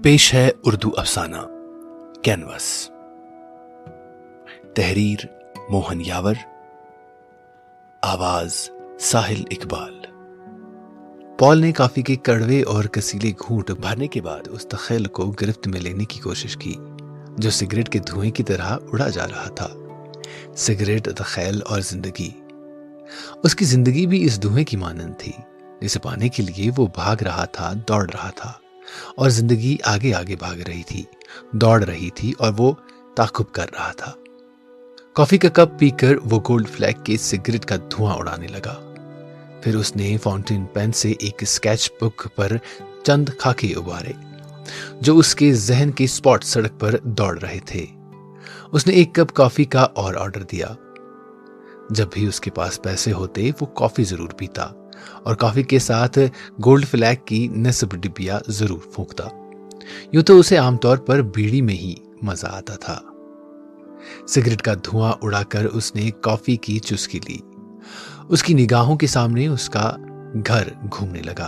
पेश है उर्दू अफसाना कैनवस। तहरीर मोहन यावर, आवाज साहिल इकबाल। पॉल ने कॉफी के कड़वे और कसीले घूंट भरने के बाद उस तखैल को गिरफ्त में लेने की कोशिश की जो सिगरेट के धुएं की तरह उड़ा जा रहा था। सिगरेट, तखैल और जिंदगी। उसकी जिंदगी भी इस धुएं की मानंद थी जिसे पाने के लिए वो भाग रहा था, दौड़ रहा था, और जिंदगी आगे आगे भाग रही थी, दौड़ रही थी, और वो ताकुब कर रहा था। कॉफी का कप पीकर वो गोल्ड फ्लैग के सिगरेट का धुआं उड़ाने लगा। फिर उसने फाउंटेन पेन से एक स्केच बुक पर चंद खाके उबारे जो उसके जहन के स्पॉट सड़क पर दौड़ रहे थे। उसने एक कप कॉफी का और ऑर्डर दिया। जब भी उसके पास पैसे होते वो कॉफी जरूर पीता और कॉफी के साथ गोल्ड फ्लैग की नस्ब डिबिया जरूर फूंकता। यूं तो उसे आमतौर पर बीड़ी में ही मजा आता था। सिगरेट का धुआं उड़ाकर उसने कॉफी की चुस्की ली। उसकी निगाहों के सामने उसका घर घूमने लगा।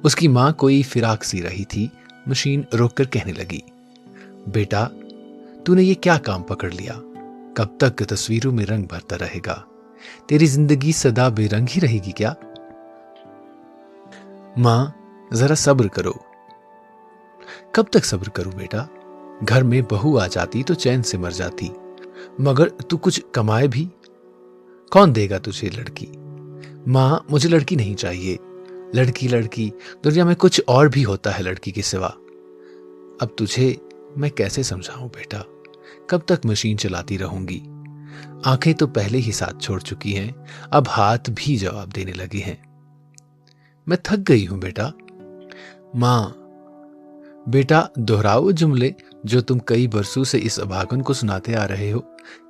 उसकी मां कोई फिराक सी रही थी। मशीन रोककर कहने लगी, बेटा तूने ये क्या काम पकड़ लिया? कब तक तस्वीरों में रंग भरता रहेगा? तेरी जिंदगी सदा बेरंग ही रहेगी क्या? मां, जरा सब्र करो। कब तक सब्र करूं बेटा? घर में बहू आ जाती तो चैन से मर जाती, मगर तू कुछ कमाए भी। कौन देगा तुझे लड़की? मां, मुझे लड़की नहीं चाहिए। लड़की लड़की, दुनिया में कुछ और भी होता है लड़की के सिवा। अब तुझे मैं कैसे समझाऊं बेटा? कब तक मशीन चलाती रहूंगी? आंखें तो पहले ही साथ छोड़ चुकी हैं, अब हाथ भी जवाब देने लगे हैं। मैं थक गई हूं बेटा। मां, बेटा दोहराओ जुमले जो तुम कई बरसों से इस अभागन को सुनाते आ रहे हो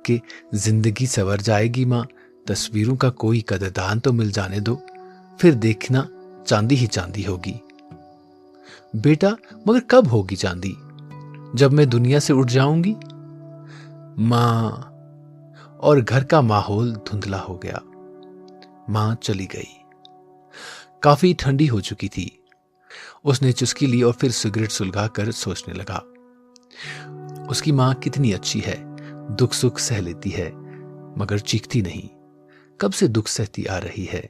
कि जिंदगी संवर जाएगी मां, तस्वीरों का कोई कदरदान तो मिल जाने दो, फिर देखना चांदी ही चांदी होगी। बेटा मगर कब होगी चांदी? जब मैं दुनिया से उठ जाऊंगी। मां, और घर का माहौल धुंधला हो गया। मां चली गई। काफी ठंडी हो चुकी थी। उसने चुस्की ली और फिर सिगरेट सुलगाकर सोचने लगा। उसकी मां कितनी अच्छी है, दुख सुख सह लेती है मगर चीखती नहीं। कब से दुख सहती आ रही है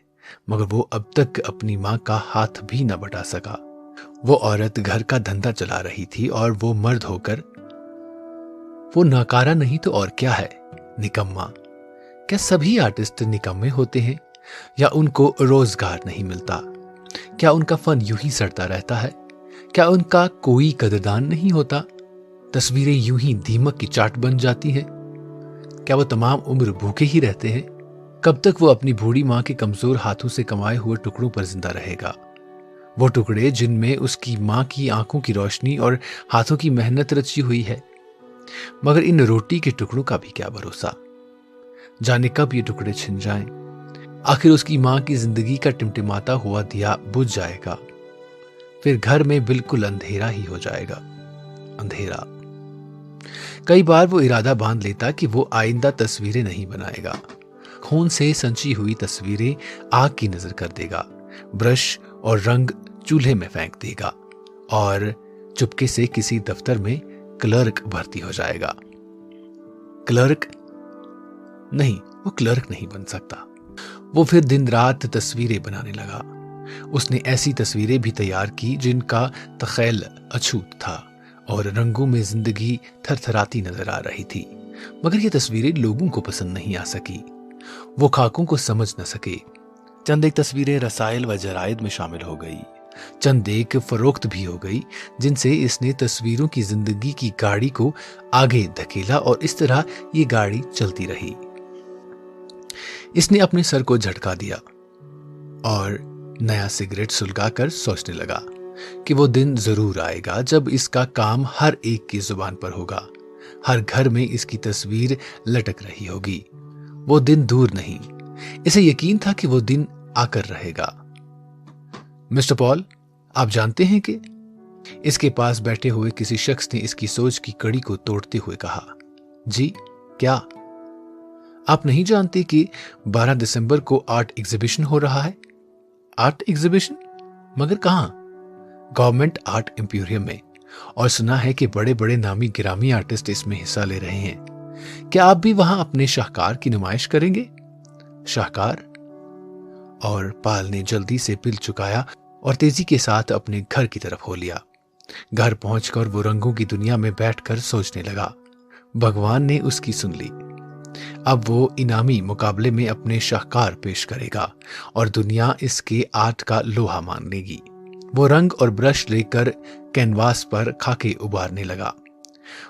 मगर वो अब तक अपनी मां का हाथ भी न बटा सका। वो औरत घर का धंधा चला रही थी और वो मर्द होकर वो नाकारा नहीं तो और क्या है, निकम्मा। क्या सभी आर्टिस्ट निकम्मे होते हैं या उनको रोजगार नहीं मिलता? क्या उनका फन यूं ही सड़ता रहता है? क्या उनका कोई कदरदान नहीं होता? तस्वीरें यूं ही दीमक की चाट बन जाती हैं? क्या वो तमाम उम्र भूखे ही रहते हैं? कब तक वो अपनी बूढ़ी मां के कमजोर हाथों से कमाए हुए टुकड़ों पर जिंदा रहेगा? वो टुकड़े जिनमें उसकी मां की आंखों की रोशनी और हाथों की मेहनत रची हुई है। मगर इन रोटी के टुकड़ों का भी क्या भरोसा? जाने कब ये टुकड़े छिन जाएं। आखिर उसकी मां की जिंदगी का टिमटिमाता हुआ दिया बुझ जाएगा। फिर घर में बिल्कुल अंधेरा ही हो जाएगा। अंधेरा। कई बार वो इरादा बांध लेता कि वो आइंदा तस्वीरें नहीं बनाएगा। खून से संची हुई तस्वीरें आग की नजर कर देगा। ब्रश और रंग चूल्हे में फेंक देगा और चुपके से किसी दफ्तर में क्लर्क भर्ती हो जाएगा। क्लर्क नहीं, वो क्लर्क नहीं बन सकता। वो फिर दिन रात तस्वीरें बनाने लगा। उसने ऐसी तस्वीरें भी तैयार की जिनका तखैल अछूत था और रंगों में जिंदगी थरथराती नजर आ रही थी। मगर ये तस्वीरें लोगों को पसंद नहीं आ सकी। वो खाकों को समझ न सके। चंद एक तस्वीरें रसायल व जरायद में शामिल हो गई, चंद एक फरोख्त भी हो गई, जिनसे इसने तस्वीरों की जिंदगी की गाड़ी को आगे धकेला और इस तरह ये गाड़ी चलती रही। इसने अपने सर को झटका दिया और नया सिगरेट सुलगाकर सोचने लगा कि वो दिन जरूर आएगा जब इसका काम हर एक की जुबान पर होगा। हर घर में इसकी तस्वीर लटक रही होगी। वो दिन दूर नहीं, इसे यकीन था कि वो दिन आकर रहेगा। मिस्टर पॉल, आप जानते हैं कि इसके पास बैठे हुए किसी शख्स ने इसकी सोच की कड़ी को तोड़ते हुए कहा, जी क्या आप नहीं जानते कि 12 दिसंबर को आर्ट एग्जीबिशन हो रहा है? Art exhibition? मगर कहां? गवर्नमेंट आर्ट एम्पोरियम में, और सुना है कि बड़े बड़े नामी गिरामी आर्टिस्ट इसमें हिस्सा ले रहे हैं। क्या आप भी वहां अपने शाहकार की नुमाइश करेंगे? शाहकार? और पाल ने जल्दी से बिल चुकाया और तेजी के साथ अपने घर की तरफ हो लिया। घर पहुंचकर वो रंगों की दुनिया में बैठकर सोचने लगा। भगवान ने उसकी सुन ली। अब वो इनामी मुकाबले में अपने शाहकार पेश करेगा और दुनिया इसके आर्ट का लोहा मान लेगी। वो रंग और ब्रश लेकर कैनवास पर खाके उबारने लगा।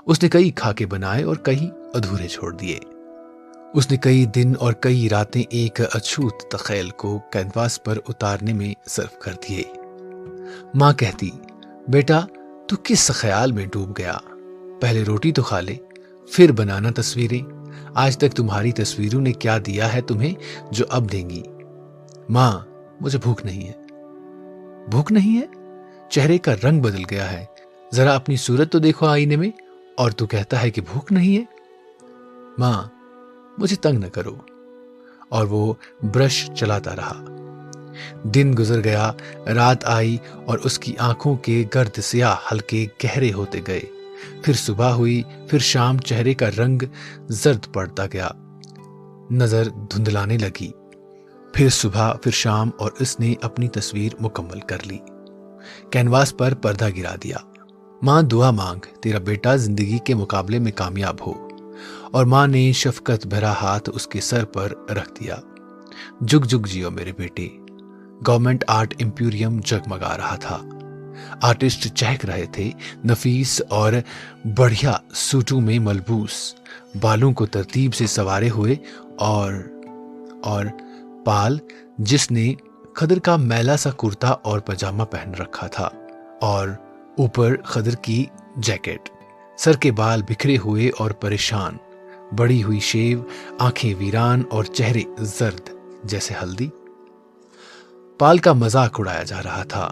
उसने कई खाके बनाए और कई अधूरे छोड़ दिए। उसने कई दिन और कई रातें एक अछूत तखैल को कैनवास पर उतारने में सर्फ कर दिए। माँ कहती, बेटा तू किस ख्याल में डूब गया? पहले रोटी तो खा ले, फिर बनाना तस्वीरें। आज तक तुम्हारी तस्वीरों ने क्या दिया है तुम्हें जो अब देंगी? माँ, मुझे भूख नहीं है। भूख नहीं है? चेहरे का रंग बदल गया है। जरा अपनी सूरत तो देखो आईने में, और तू कहता है कि भूख नहीं है। माँ, मुझे तंग न करो। और वो ब्रश चलाता रहा। दिन गुजर गया, रात आई और उसकी आंखों के गर्द स्याह हल्के गहरे होते गए। फिर सुबह हुई, फिर शाम। चेहरे का रंग जर्द पड़ता गया, नजर धुंधलाने लगी। फिर सुबह, फिर शाम, और उसने अपनी तस्वीर मुकम्मल कर ली। कैनवास पर पर्दा गिरा दिया। माँ दुआ मांग, तेरा बेटा जिंदगी के मुकाबले में कामयाब हो। और माँ ने शफकत भरा हाथ उसके सर पर रख दिया। जुग जुग जियो मेरे बेटे। गवर्नमेंट आर्ट एम्पोरियम जगमगा रहा था। आर्टिस्ट चहक रहे थे, नफीस और बढ़िया सूटों में मलबूस, बालों को तरतीब से संवारे हुए। और पाल, जिसने खदर का मैला सा कुर्ता और पजामा पहन रखा था और ऊपर खदर की जैकेट, सर के बाल बिखरे हुए और परेशान, बड़ी हुई शेव, आंखें वीरान और चेहरे जर्द जैसे हल्दी। पाल का मजाक उड़ाया जा रहा था,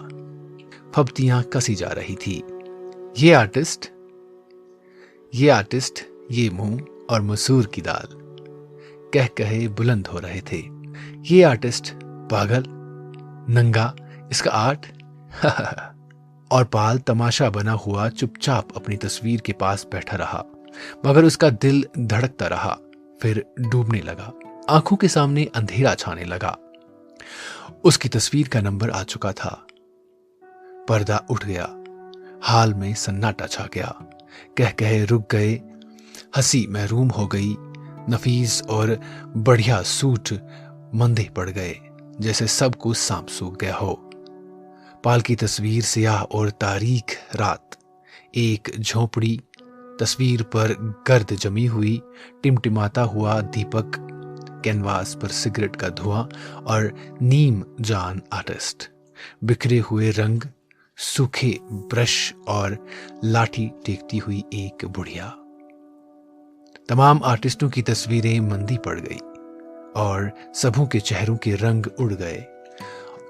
फब्तियां कसी जा रही थी। ये आर्टिस्ट, ये मुंह और मसूर की दाल, कह कहे बुलंद हो रहे थे। ये आर्टिस्ट पागल, नंगा, इसका आर्ट। और पाल तमाशा बना हुआ चुपचाप अपनी तस्वीर के पास बैठा रहा, मगर उसका दिल धड़कता रहा, फिर डूबने लगा। आंखों के सामने अंधेरा छाने लगा। उसकी तस्वीर का नंबर आ चुका था। पर्दा उठ गया। हाल में सन्नाटा छा गया। कह कहे रुक गए। हंसी महरूम हो गई। नफीस और बढ़िया सूट मंदे पड़ गए, जैसे सब कुछ सांप सूख गया हो। पाल की तस्वीर स्याह और तारीख रात, एक झोंपड़ी, तस्वीर पर गर्द जमी हुई, टिमटिमाता हुआ दीपक, कैनवास पर सिगरेट का धुआं और नीम जान आर्टिस्ट, बिखरे हुए रंग, सूखे ब्रश और लाठी टेकती हुई एक बुढ़िया। तमाम आर्टिस्टों की तस्वीरें मंदी पड़ गई और सबों के चेहरों के रंग उड़ गए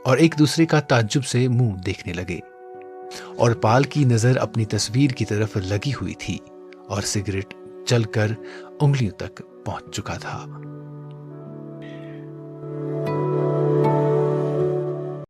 और एक दूसरे का ताज्जुब से मुंह देखने लगे। और पाल की नजर अपनी तस्वीर की तरफ लगी हुई थी और सिगरेट जलकर उंगलियों तक पहुंच चुका था।